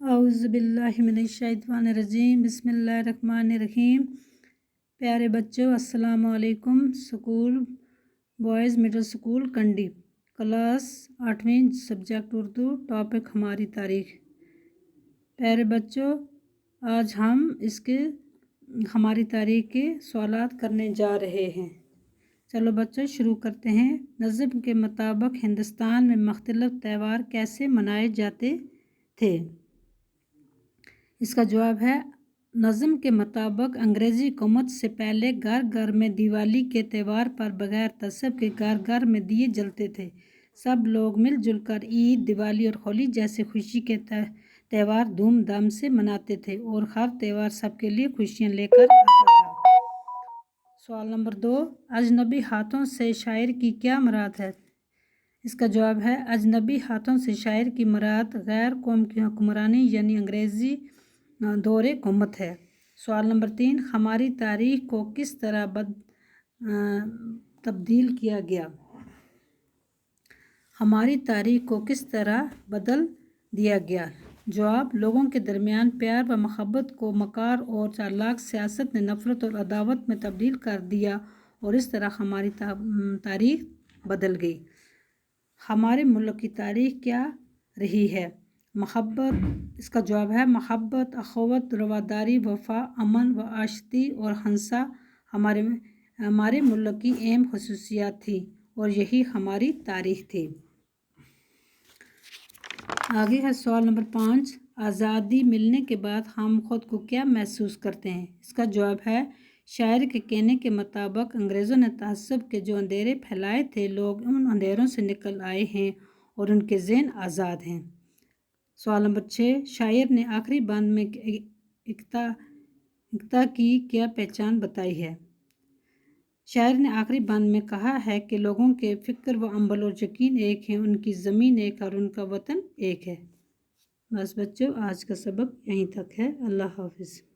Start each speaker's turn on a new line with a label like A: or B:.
A: औज़ुबिल्लाहिमिनश्शैतानिर्रजीम बिस्मिल्लाहिर्रहमानिर्रहीम। प्यारे बच्चों, अस्सलाम वालेकुम। स्कूल बॉयज़ मिडिल स्कूल कंडी, क्लास 8वीं, सब्जेक्ट उर्दू, टॉपिक हमारी तारीख़। प्यारे बच्चों, आज हम हमारी तारीख़ के सवालात करने जा रहे हैं। चलो बच्चों शुरू करते हैं। नज़्म के मुताबिक हिंदुस्तान में मुख्तलिफ त्यौहार कैसे मनाए जाते थे? इसका जवाब है, नज़्म के मुताबिक अंग्रेज़ी हुकूमत से पहले घर घर में दिवाली के त्यौहार पर बग़ैर तसब के घर घर में दिए जलते थे। सब लोग मिलजुल कर ईद, दिवाली और होली जैसे खुशी के त्यौहार धूमधाम से मनाते थे और हर त्यौहार सबके लिए खुशियाँ लेकर आता था। सवाल नंबर 2, अजनबी हाथों से शायर की क्या मुराद है? इसका जवाब है, अजनबी हाथों से शायर की मुराद गैर कौम की हुक्मरानी यानी अंग्रेज़ी दौरे हुकूमत है। सवाल नंबर 3, हमारी तारीख़ को किस तरह तब्दील किया गया? हमारी तारीख़ को किस तरह बदल दिया गया? जवाब, लोगों के दरमियान प्यार व मोहब्बत को मकार और चालाक सियासत ने नफ़रत और अदावत में तब्दील कर दिया और इस तरह हमारी तारीख़ बदल गई। हमारे मुल्क की तारीख़ क्या रही है? मोहब्बत। इसका जवाब है, मोहब्बत, अखवत, रवादारी, वफ़ा, अमन व आशिकी और हंसा हमारे मुल्क की अहम ख़ुसूसियात थी और यही हमारी तारीख़ थी। आगे है सवाल नंबर 5, आज़ादी मिलने के बाद हम खुद को क्या महसूस करते हैं? इसका जवाब है, शायर के कहने के मुताबिक अंग्रेज़ों ने तहज़्ज़ुब के जो अंधेरे फैलाए थे, लोग उन अंधेरों से निकल आए हैं और उनके ज़हन आज़ाद हैं। सवाल नंबर 6, शायर ने आखिरी बंद में एकता की क्या पहचान बताई है? शायर ने आखिरी बंद में कहा है कि लोगों के फ़िक्र व अमल और यकीन एक हैं, उनकी ज़मीन एक और उनका वतन एक है। बस बच्चों, आज का सबक यहीं तक है। अल्लाह हाफ़िज़।